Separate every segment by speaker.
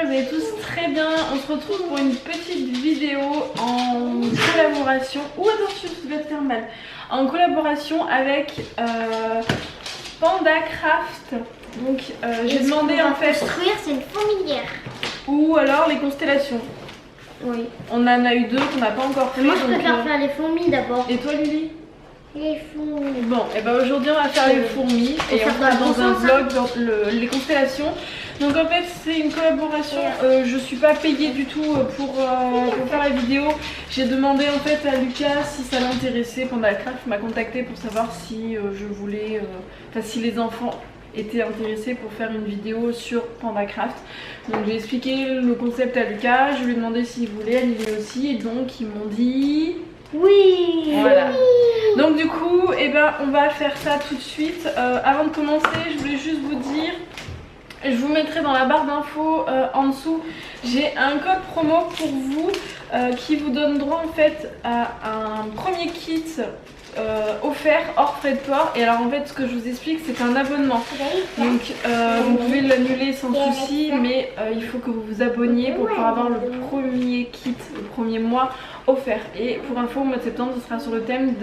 Speaker 1: que vous allez tous très bien. On se retrouve pour une petite vidéo en collaboration. Ouh attention, ça va te faire mal. En collaboration avec Panda Craft. Donc j'ai demandé en fait
Speaker 2: construire, c'est une fourmilière.
Speaker 1: ou alors les constellations.
Speaker 2: Oui.
Speaker 1: On en a eu deux qu'on n'a pas encore fait.
Speaker 2: Moi je préfère faire les fourmis d'abord.
Speaker 1: Et toi Lily?
Speaker 2: Les fourmis.
Speaker 1: Bon, et ben aujourd'hui on va faire les fourmis et on fera dans un vlog les constellations. Donc en fait c'est une collaboration, je suis pas payée du tout pour faire la vidéo. J'ai demandé en fait à Lucas si ça l'intéressait. Panda Craft m'a contacté pour savoir si je voulais, si les enfants étaient intéressés pour faire une vidéo sur Panda Craft. Donc j'ai expliqué le concept à Lucas, je lui ai demandé s'il voulait, à Lily aussi, et donc ils m'ont dit...
Speaker 2: Oui.
Speaker 1: Voilà. Donc du coup, on va faire ça tout de suite. Avant de commencer, je voulais juste vous dire, je vous mettrai dans la barre d'infos en dessous, j'ai un code promo pour vous qui vous donne droit en fait à un premier kit offert hors frais de port. Et alors en fait ce que je vous explique c'est un abonnement. Donc vous pouvez l'annuler sans souci, mais il faut que vous vous abonniez pour pouvoir avoir le premier kit, le premier mois offert. Et pour info, au mois de septembre ce sera sur le thème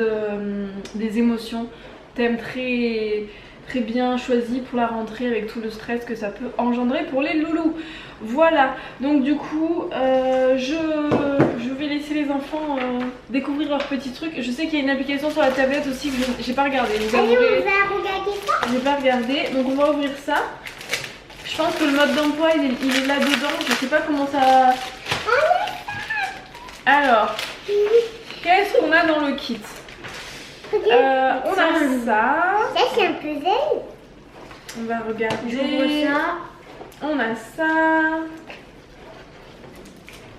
Speaker 1: des émotions, thème très bien choisi pour la rentrée avec tout le stress que ça peut engendrer pour les loulous. Voilà, donc du coup je vais laisser les enfants découvrir leurs petits trucs. Je sais qu'il y a une application sur la tablette aussi que j'ai pas regardé.
Speaker 2: Allez, on va regarder ça.
Speaker 1: J'ai pas regardé, donc on va ouvrir ça. Je pense que le mode d'emploi il est là dedans, je sais pas comment ça... Alors, qu'est-ce qu'on a dans le kit? On a ça.
Speaker 2: Ça c'est un puzzle.
Speaker 1: On va regarder.
Speaker 2: J'ouvre ça.
Speaker 1: On a ça.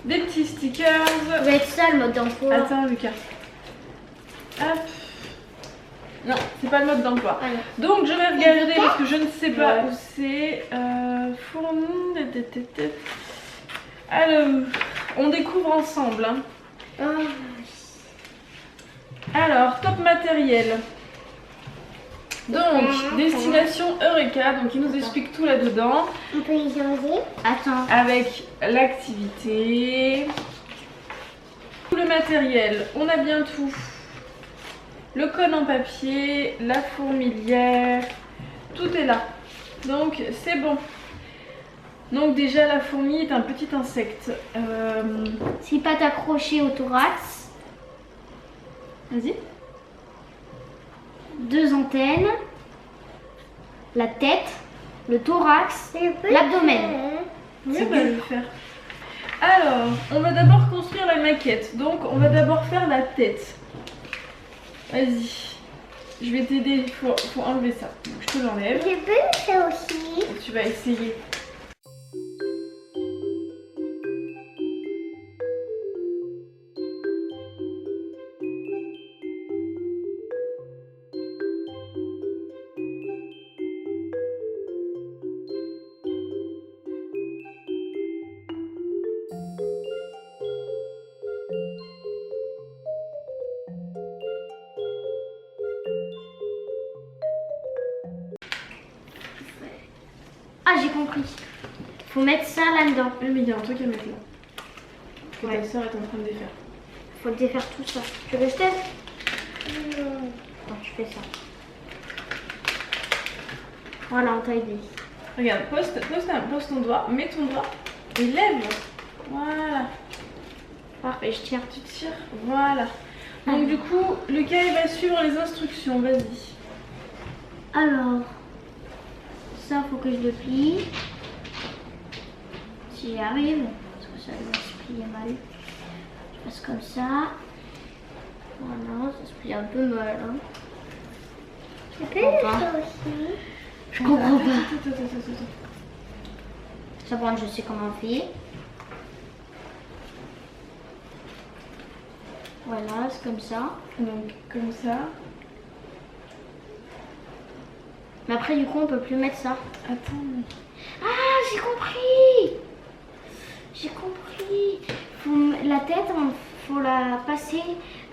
Speaker 1: Des petits stickers.
Speaker 2: Ça va être ça le mode d'emploi.
Speaker 1: Attends Lucas. Hop. Non, c'est pas le mode d'emploi.
Speaker 2: Voilà.
Speaker 1: Donc je vais regarder parce que je ne sais pas où c'est. Alors, on découvre ensemble. Hein.
Speaker 2: Oh.
Speaker 1: Alors, top matériel. Donc, destination Eureka, donc il nous explique tout là-dedans.
Speaker 2: On peut y changer. Attends.
Speaker 1: Avec l'activité. Tout le matériel, on a bien tout. Le code en papier, la fourmilière, tout est là. Donc, c'est bon. Donc déjà, la fourmi est un petit insecte.
Speaker 2: C'est pas t'accrocher au thorax.
Speaker 1: Vas-y.
Speaker 2: 2 antennes, la tête, le thorax, l'abdomen.
Speaker 1: C'est bon, je vais le faire. Alors, on va d'abord construire la maquette. Donc, on va d'abord faire la tête. Vas-y. Je vais t'aider. Il faut enlever ça. Donc, je te l'enlève.
Speaker 2: Je peux ça aussi.
Speaker 1: Et tu vas essayer.
Speaker 2: Ah, j'ai compris. Faut mettre ça là-dedans.
Speaker 1: Oui, mais il y a un truc à mettre là. Que ta soeur est en train de défaire.
Speaker 2: Faut défaire tout ça. Tu veux que je t'aide? Attends, tu fais ça. Voilà, on t'a aidé.
Speaker 1: Regarde, pose ton doigt, mets ton doigt et lève. Voilà.
Speaker 2: Parfait, je tire.
Speaker 1: Tu tires. Voilà. Donc du coup, Lucas il va suivre les instructions. Vas-y.
Speaker 2: Alors, ça faut que je le plie. Si j'y arrive, parce que ça doit se plier mal. Je passe comme ça. Voilà, ça se plie un peu mal. Hein. Je comprends pas. Je comprends pas. Ça bon, je sais comment on fait. Voilà, c'est comme ça.
Speaker 1: Donc comme ça.
Speaker 2: Mais après du coup on peut plus mettre ça.
Speaker 1: Attends.
Speaker 2: Ah, j'ai compris. J'ai compris. La tête, faut la passer.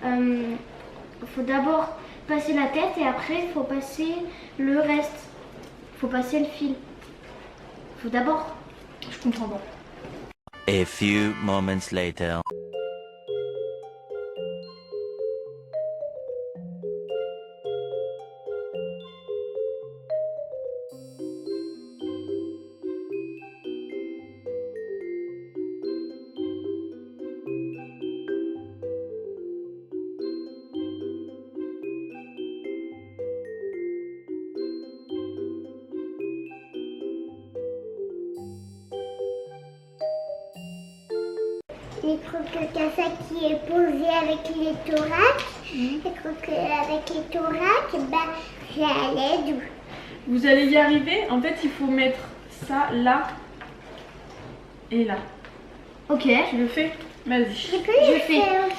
Speaker 2: Faut d'abord passer la tête et après il faut passer le reste. Faut passer le fil. Faut d'abord.
Speaker 1: Je comprends pas.
Speaker 3: A few moments later.
Speaker 2: Les croquettes qui est posé avec les thorax. Les croquettes avec les thorax, ben, c'est à l'aide.
Speaker 1: Vous allez y arriver. En fait, il faut mettre ça là et là.
Speaker 4: Ok.
Speaker 1: Tu le fais? Vas-y.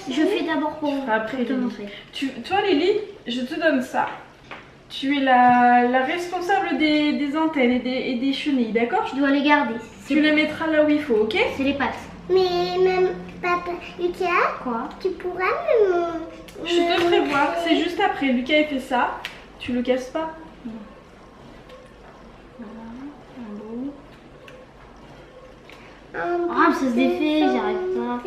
Speaker 4: Je fais d'abord pour
Speaker 1: Après,
Speaker 4: te
Speaker 1: Lily.
Speaker 4: montrer.
Speaker 1: Toi, Lily, je te donne ça. Tu es la responsable des antennes et des chenilles, d'accord?
Speaker 4: Je dois les garder.
Speaker 1: Tu les mettras là où il faut, ok?
Speaker 4: C'est les pattes.
Speaker 2: Mais même papa, Lucas,
Speaker 4: Quoi?
Speaker 2: tu pourras me...
Speaker 1: Je te ferai voir, c'est juste après. Lucas il fait ça, tu le casses pas.
Speaker 4: Ah, mais ça se défait, j'y arrive pas.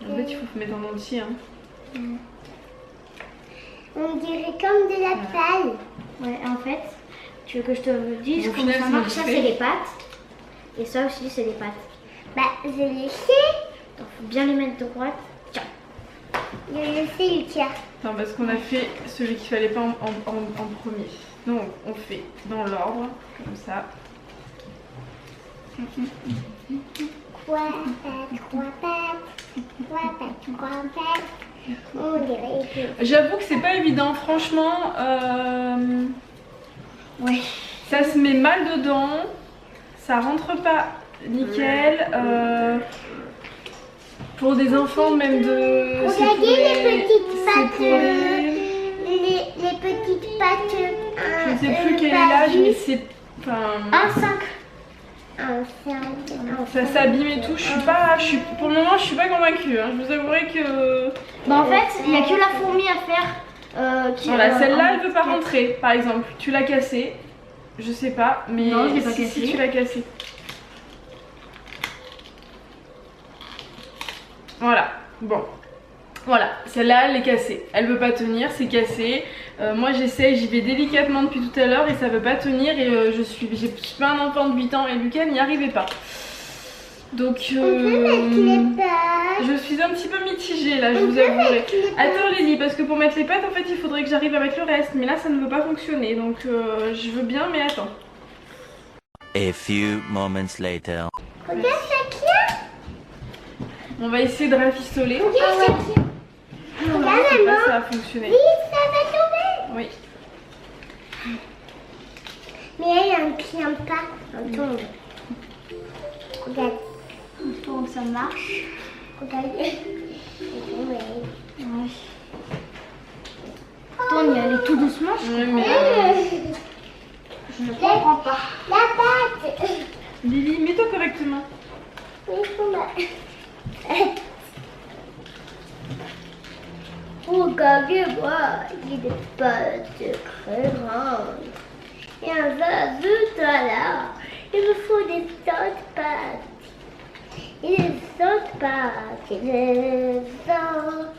Speaker 1: En fait, il faut mettre en entier. Hein.
Speaker 2: On dirait comme de la paille.
Speaker 4: Ouais, en fait, tu veux que je te dise
Speaker 1: Au
Speaker 4: comment
Speaker 1: final,
Speaker 4: ça
Speaker 1: c'est
Speaker 4: marche? Ça,
Speaker 1: vite fait.
Speaker 4: c'est les pattes. Et ça aussi, c'est les pattes.
Speaker 2: Bah, je le sais.
Speaker 4: Donc, faut bien les mettre droites. Tiens.
Speaker 2: Je le sais, Lucas.
Speaker 1: Non, parce qu'on a fait celui qu'il fallait pas en premier. Donc, on fait dans l'ordre, comme ça.
Speaker 2: Trois pattes. On dirait que...
Speaker 1: J'avoue que c'est pas évident, franchement.
Speaker 4: Ouais.
Speaker 1: Ça se met mal dedans. Ça rentre pas nickel. Pour des enfants, même de.
Speaker 2: Regardez les petites pattes.
Speaker 1: c'est pour les-
Speaker 2: Les petites pattes.
Speaker 1: Je ne sais plus quel est l'âge, mais c'est. Enfin,
Speaker 4: 1,5.
Speaker 1: ça s'abîme et tout. Pour le moment, je suis pas convaincue. Hein. Je vous avouerai que.
Speaker 4: Bah, en fait, il n'y a que la fourmi à faire.
Speaker 1: Voilà, celle-là, elle veut pas rentrer, par exemple. Tu l'as cassée. Je sais pas, mais
Speaker 4: Non, je l'ai pas
Speaker 1: si,
Speaker 4: cassée.
Speaker 1: tu l'as cassée. Voilà, bon. Voilà, celle-là, elle est cassée. Elle veut pas tenir, c'est cassé. Moi, j'essaie, j'y vais délicatement depuis tout à l'heure et ça veut pas tenir. Et je suis pas un enfant de 8 ans et Lucas n'y arrivait pas. Donc,
Speaker 2: On peut mettre les pattes.
Speaker 1: je suis un petit peu mitigée là, je vous avouerai. Attends Lily, parce que pour mettre les pattes, en fait, il faudrait que j'arrive à mettre le reste. Mais là, ça ne veut pas fonctionner. Donc, je veux bien, mais attends.
Speaker 3: A few moments later.
Speaker 2: Regarde ça qui a.
Speaker 1: On va essayer de rafistoler.
Speaker 2: Regarde ça qui a.
Speaker 1: Non,
Speaker 2: Regarde,
Speaker 1: je sais pas
Speaker 2: maman.
Speaker 1: si ça va fonctionner.
Speaker 2: Oui, ça va tomber.
Speaker 1: Oui.
Speaker 2: Mais elle ne tient pas. Elle tombe. Regarde.
Speaker 4: Donc, ça marche.
Speaker 2: Regarde.
Speaker 4: Ouais. Attends, on y allait tout doucement.
Speaker 1: Oui, mais
Speaker 4: Je ne comprends pas.
Speaker 2: La patte.
Speaker 1: Lily, mets-toi correctement.
Speaker 2: Oui, faut ma- Regardez-moi, il y a des pattes très grandes. Et un vase tout à l'heure. Il me faut des autres pattes. Et des autres pattes. Et des autres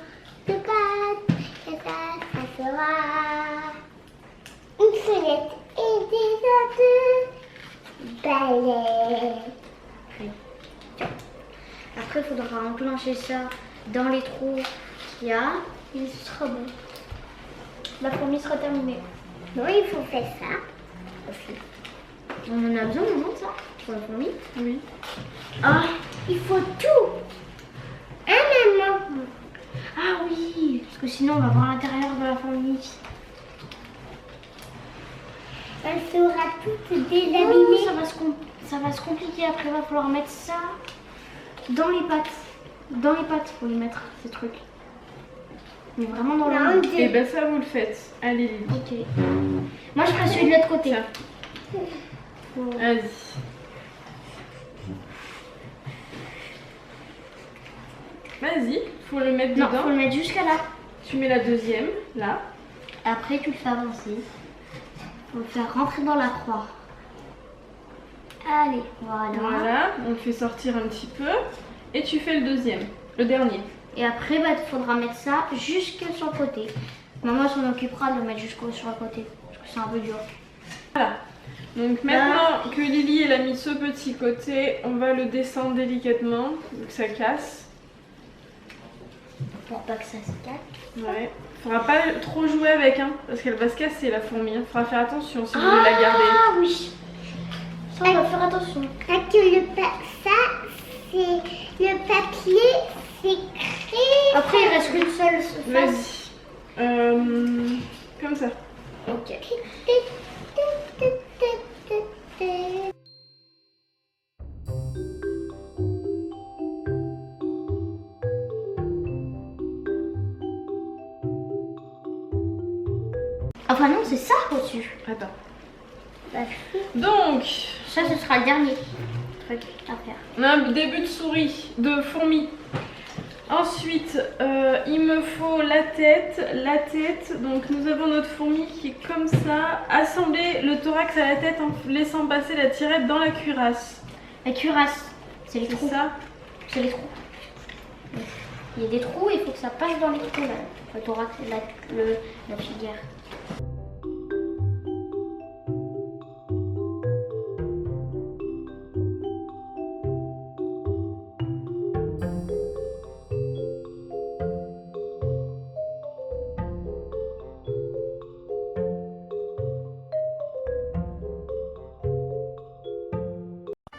Speaker 2: pattes. Et ça sera une fenêtre et des autres balais.
Speaker 4: Après, il faudra enclencher ça dans les trous qu'il y a. Et ce sera bon. La fourmi sera terminée.
Speaker 2: Non, il faut faire ça aussi.
Speaker 4: On en a besoin maintenant de ça pour la fourmi.
Speaker 1: Oui.
Speaker 2: Ah, il faut tout. Ah, maman.
Speaker 4: Ah oui, parce que sinon on va voir l'intérieur de la fourmi.
Speaker 2: Elle sera toute
Speaker 4: Oh,
Speaker 2: déshabillée.
Speaker 4: ça va se compliquer. Après, il va falloir mettre ça dans les pattes. Dans les pattes, faut les mettre ces trucs. Mais vraiment dans
Speaker 2: Non,
Speaker 4: le.
Speaker 1: Et ben ça, vous le faites. Allez Lily.
Speaker 4: Ok. Moi, je ferai celui de l'autre côté.
Speaker 1: Tiens. Vas-y. Vas-y, faut le mettre
Speaker 4: Non,
Speaker 1: dedans.
Speaker 4: faut le mettre jusqu'à là.
Speaker 1: Tu mets la deuxième, là.
Speaker 4: Après, tu le fais avancer. Faut le faire rentrer dans la croix.
Speaker 2: Allez, voilà.
Speaker 1: Voilà, on le fait sortir un petit peu. Et tu fais le deuxième, le dernier.
Speaker 2: Et après, bah, il faudra mettre ça jusque sur le côté. Maman s'en occupera de le mettre jusqu'au sur le côté. Parce que c'est un peu dur.
Speaker 1: Voilà. Donc maintenant que Lily elle a mis ce petit côté, on va le descendre délicatement, donc ça casse.
Speaker 2: Pour pas que ça se casse.
Speaker 1: Ouais. Faudra pas trop jouer avec, hein, parce qu'elle va se casser la fourmi. Faudra faire attention si vous voulez la garder.
Speaker 2: Ah oui. Ça, on va faire attention.
Speaker 4: Ça, c'est le papier, c'est créé.
Speaker 2: Après, il reste qu'une seule face.
Speaker 1: Vas-y. Comme ça.
Speaker 2: Ok. Enfin non, c'est ça au-dessus.
Speaker 1: Attends.
Speaker 2: Bah,
Speaker 1: Donc,
Speaker 2: ça, ce sera le dernier truc à faire.
Speaker 1: on a un début de souris, de fourmi. Ensuite, il me faut la tête. Donc nous avons notre fourmi qui est comme ça. Assembler le thorax à la tête en laissant passer la tirette dans la cuirasse.
Speaker 2: La cuirasse, c'est les
Speaker 1: C'est
Speaker 2: trous.
Speaker 1: ça?
Speaker 2: C'est les trous. Il y a des trous, il faut que ça passe dans les trous là. Le thorax, la filière.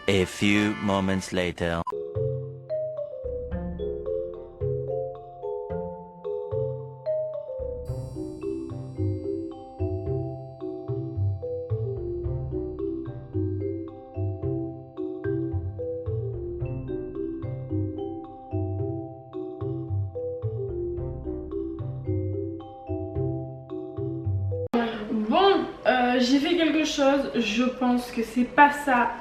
Speaker 3: A few moments later.
Speaker 1: Bon, j'ai fait quelque chose. Je pense que c'est pas ça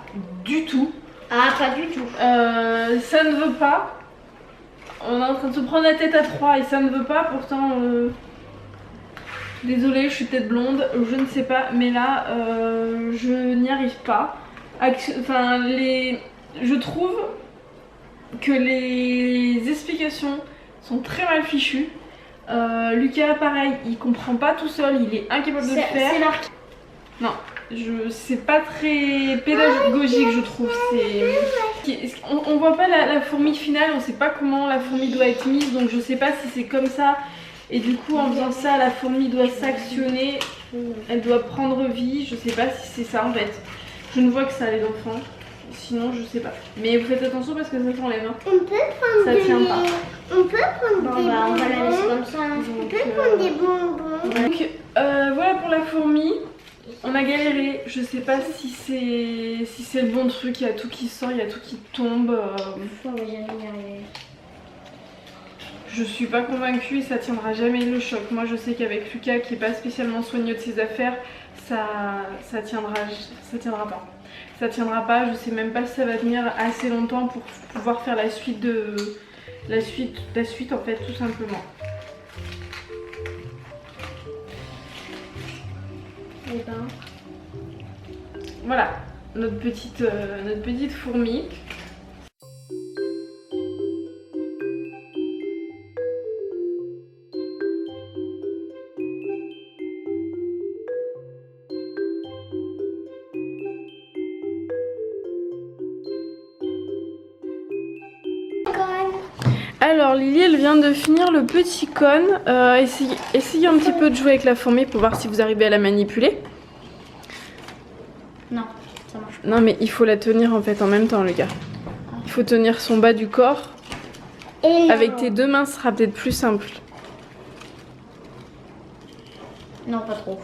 Speaker 1: du tout.
Speaker 2: Ah, pas du tout.
Speaker 1: Ça ne veut pas. On est en train de se prendre la tête à 3 et ça ne veut pas. Pourtant, désolée, je suis peut-être blonde, je ne sais pas. Mais là, je n'y arrive pas. Je trouve que les explications sont très mal fichues. Lucas, pareil, il comprend pas tout seul, il est incapable de le faire.
Speaker 2: C'est marqué.
Speaker 1: Non, c'est pas très pédagogique, je trouve. On voit pas la fourmi finale, on sait pas comment la fourmi doit être mise, donc je sais pas si c'est comme ça. Et du coup, en faisant ça, la fourmi doit s'actionner, elle doit prendre vie. Je sais pas si c'est ça en fait. Je ne vois que ça, les enfants. Sinon, je sais pas. Mais vous faites attention parce que ça s'enlève. Hein.
Speaker 4: On peut prendre
Speaker 1: Ça tient pas.
Speaker 4: On peut prendre
Speaker 2: Bon,
Speaker 4: des
Speaker 2: bah, on va la laisser
Speaker 4: bonbons.
Speaker 2: comme ça. Hein.
Speaker 4: On peut prendre des bonbons.
Speaker 1: Donc voilà pour la fourmi. On a galéré. Je sais pas si c'est le bon truc. Il y a tout qui sort, il y a tout qui tombe.
Speaker 2: On va jamais y arriver.
Speaker 1: Je suis pas convaincue et ça tiendra jamais le choc. Moi je sais qu'avec Lucas qui est pas spécialement soigneux de ses affaires, ça tiendra pas. Ça tiendra pas, je sais même pas si ça va tenir assez longtemps pour pouvoir faire la suite en fait tout simplement.
Speaker 2: Et ben.
Speaker 1: Voilà, notre petite fourmi. Alors Lily elle vient de finir le petit cône, essayez un petit peu de jouer avec la fourmi pour voir si vous arrivez à la manipuler.
Speaker 2: Non, ça marche pas.
Speaker 1: Non mais il faut la tenir en fait en même temps les gars. Il faut tenir son bas du corps.
Speaker 4: Et
Speaker 1: Avec tes deux mains ce sera peut-être plus simple.
Speaker 2: Non, pas trop.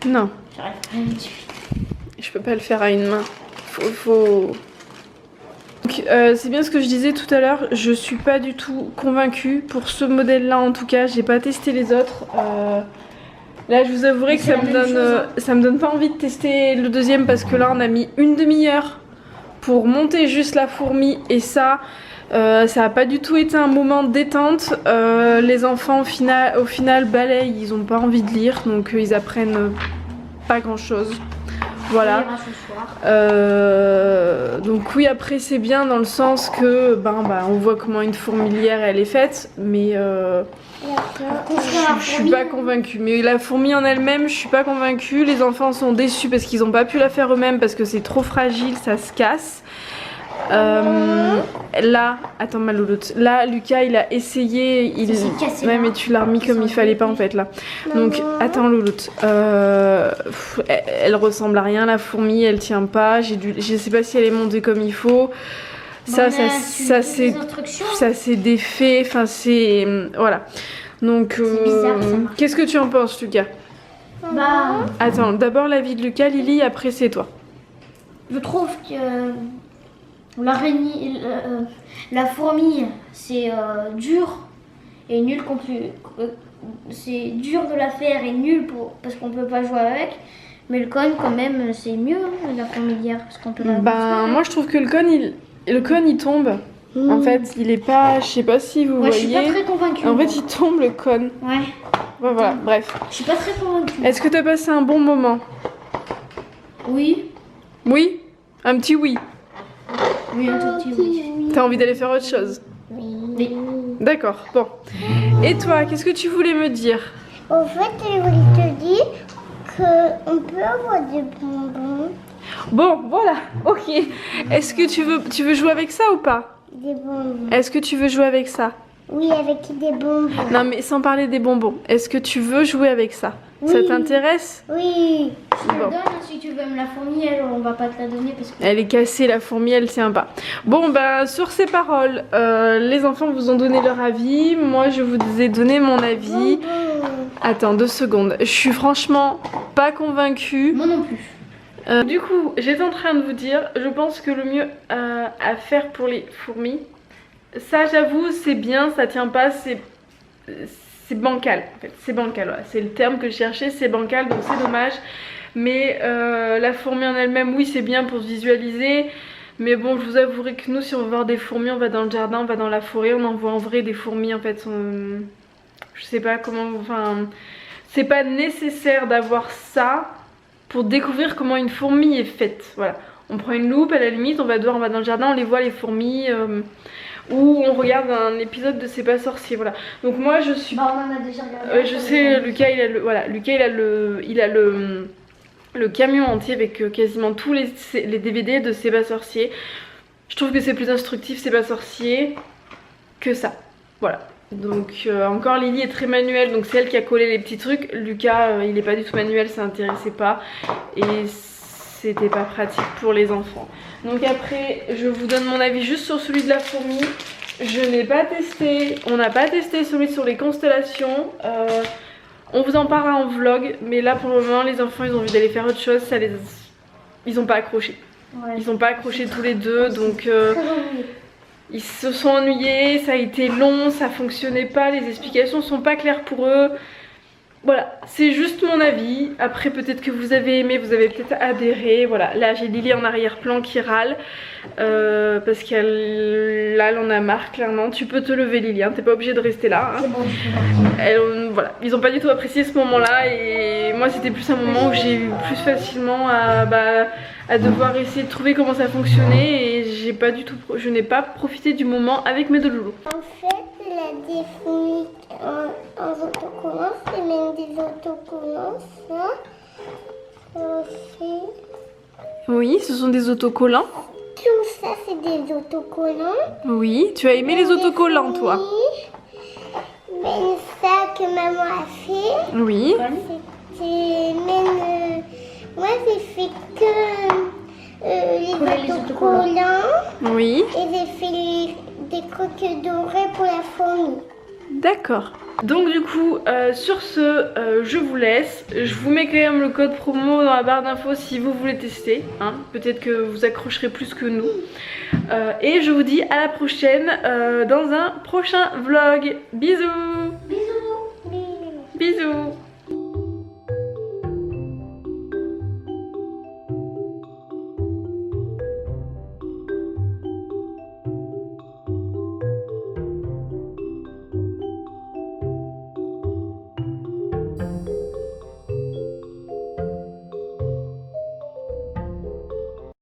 Speaker 1: Non,
Speaker 2: J'arrive pas à me suivre.
Speaker 1: je peux pas le faire à une main. Faut... Donc, c'est bien ce que je disais tout à l'heure, je suis pas du tout convaincue pour ce modèle là en tout cas, j'ai pas testé les autres. Là je vous avouerai que
Speaker 2: C'est
Speaker 1: ça me donne pas envie de tester le deuxième parce que là on a mis une demi-heure pour monter juste la fourmi et ça a pas du tout été un moment de détente. Les enfants au final balayent, ils ont pas envie de lire donc ils apprennent pas grand chose. Voilà.
Speaker 2: On ira ce soir.
Speaker 1: Donc oui, après c'est bien dans le sens que on voit comment une fourmilière elle est faite, mais je suis pas convaincue. Mais la fourmi en elle-même, je suis pas convaincue. Les enfants sont déçus parce qu'ils ont pas pu la faire eux-mêmes parce que c'est trop fragile, ça se casse. Là, attends ma louloute. Là, Lucas, il a essayé. Ouais, mais tu l'as remis comme il fallait pas en fait là. Donc, attends louloute. Elle ressemble à rien la fourmi, elle tient pas. Je sais pas si elle est montée comme il faut. Ça c'est défait. Enfin, c'est voilà. Donc, qu'est-ce que tu en penses, Lucas? Attends, d'abord l'avis de Lucas, Lily, après c'est toi.
Speaker 2: Je trouve que l'araignée, la fourmi, c'est dur et nul c'est dur de la faire et nul parce qu'on peut pas jouer avec. Mais le cône quand même c'est mieux la fourmilière parce qu'on peut la
Speaker 1: moi je trouve que le cône il tombe. En fait il est pas, je sais pas si vous voyez.
Speaker 2: Je suis pas très convaincue.
Speaker 1: En fait il tombe le cône.
Speaker 2: Ouais.
Speaker 1: Voilà, bref.
Speaker 2: Je suis pas très convaincue.
Speaker 1: Est-ce que t'as passé un bon moment?
Speaker 2: Oui.
Speaker 1: Oui? Un petit oui.
Speaker 2: Oui, un tout petit oui.
Speaker 1: T'as envie d'aller faire autre chose?
Speaker 2: Oui.
Speaker 1: D'accord, bon. Et toi, qu'est-ce que tu voulais me dire?
Speaker 4: En fait, je voulais te dire qu'on peut avoir des bonbons.
Speaker 1: Bon, voilà, ok. Est-ce que tu veux jouer avec ça ou pas?
Speaker 4: Des bonbons.
Speaker 1: Est-ce que tu veux jouer avec ça?
Speaker 4: Oui, avec des bonbons.
Speaker 1: Non, mais sans parler des bonbons. Est-ce que tu veux jouer avec ça?
Speaker 4: Oui.
Speaker 1: Ça t'intéresse?
Speaker 4: Oui.
Speaker 2: Je te le donne si tu veux, mais la fourmi, on va pas te la donner parce que...
Speaker 1: Elle est cassée, la fourmi, elle tient pas. Bon, sur ces paroles, les enfants vous ont donné leur avis. Moi, je vous ai donné mon avis. Attends, 2 secondes. Je suis franchement pas convaincue.
Speaker 2: Moi non plus.
Speaker 1: Du coup, j'étais en train de vous dire, je pense que le mieux à faire pour les fourmis, ça j'avoue, c'est bien, ça tient pas, c'est bancal. En fait. C'est bancal, voilà. C'est le terme que je cherchais, c'est bancal, donc c'est dommage. Mais la fourmi en elle-même, oui, c'est bien pour se visualiser. Mais bon, je vous avouerai que nous, si on veut voir des fourmis, on va dans le jardin, on va dans la forêt, on en voit en vrai des fourmis. En fait, je sais pas comment... Enfin, c'est pas nécessaire d'avoir ça pour découvrir comment une fourmi est faite. Voilà. On prend une loupe, à la limite, on va dehors, on va dans le jardin, on les voit les fourmis... ou on regarde un épisode de C'est pas sorcier, voilà. Donc moi je suis...
Speaker 2: on en a déjà regardé.
Speaker 1: je sais, Lucas il a le camion entier avec quasiment tous les DVD de C'est pas sorcier. Je trouve que c'est plus instructif C'est pas sorcier que ça, voilà. Donc encore Lily est très manuelle, donc c'est elle qui a collé les petits trucs. Lucas il est pas du tout manuel, ça intéressait pas et c'était pas pratique pour les enfants. Donc après je vous donne mon avis juste sur celui de la fourmi. Je n'ai pas testé, on n'a pas testé celui sur les constellations. On vous en parlera en vlog, mais là pour le moment les enfants ils ont envie d'aller faire autre chose, ils ont pas accroché. Ouais. Ils ont pas accroché tous les deux, donc ils se sont ennuyés, ça a été long, ça fonctionnait pas, les explications sont pas claires pour eux. Voilà, c'est juste mon avis. Après peut-être que vous avez aimé, vous avez peut-être adhéré. Voilà, là j'ai Lily en arrière-plan qui râle parce qu'elle en a marre clairement. Tu peux te lever Lily, hein, t'es pas obligée de rester là. Hein. Voilà, ils ont pas du tout apprécié ce moment-là et moi c'était plus un moment où j'ai eu plus facilement à devoir essayer de trouver comment ça fonctionnait et je n'ai pas profité du moment avec mes deux loulous.
Speaker 4: En fait, il a des fourmis en autocollant, c'est même des autocollants, ça aussi.
Speaker 1: Oui, ce sont des autocollants.
Speaker 4: Tout ça, c'est des autocollants.
Speaker 1: Oui, tu as aimé les autocollants, toi?
Speaker 4: Même ça que maman a fait.
Speaker 1: Oui.
Speaker 4: C'était même... moi, j'ai fait que les autocollants.
Speaker 1: Oui.
Speaker 4: Et j'ai fait des croquettes dorées pour la fourmi.
Speaker 1: D'accord. Donc du coup, sur ce, je vous laisse. Je vous mets quand même le code promo dans la barre d'infos si vous voulez tester. Hein. Peut-être que vous accrocherez plus que nous. Et je vous dis à la prochaine dans un prochain vlog. Bisous.
Speaker 4: Bisous.
Speaker 1: Bisous.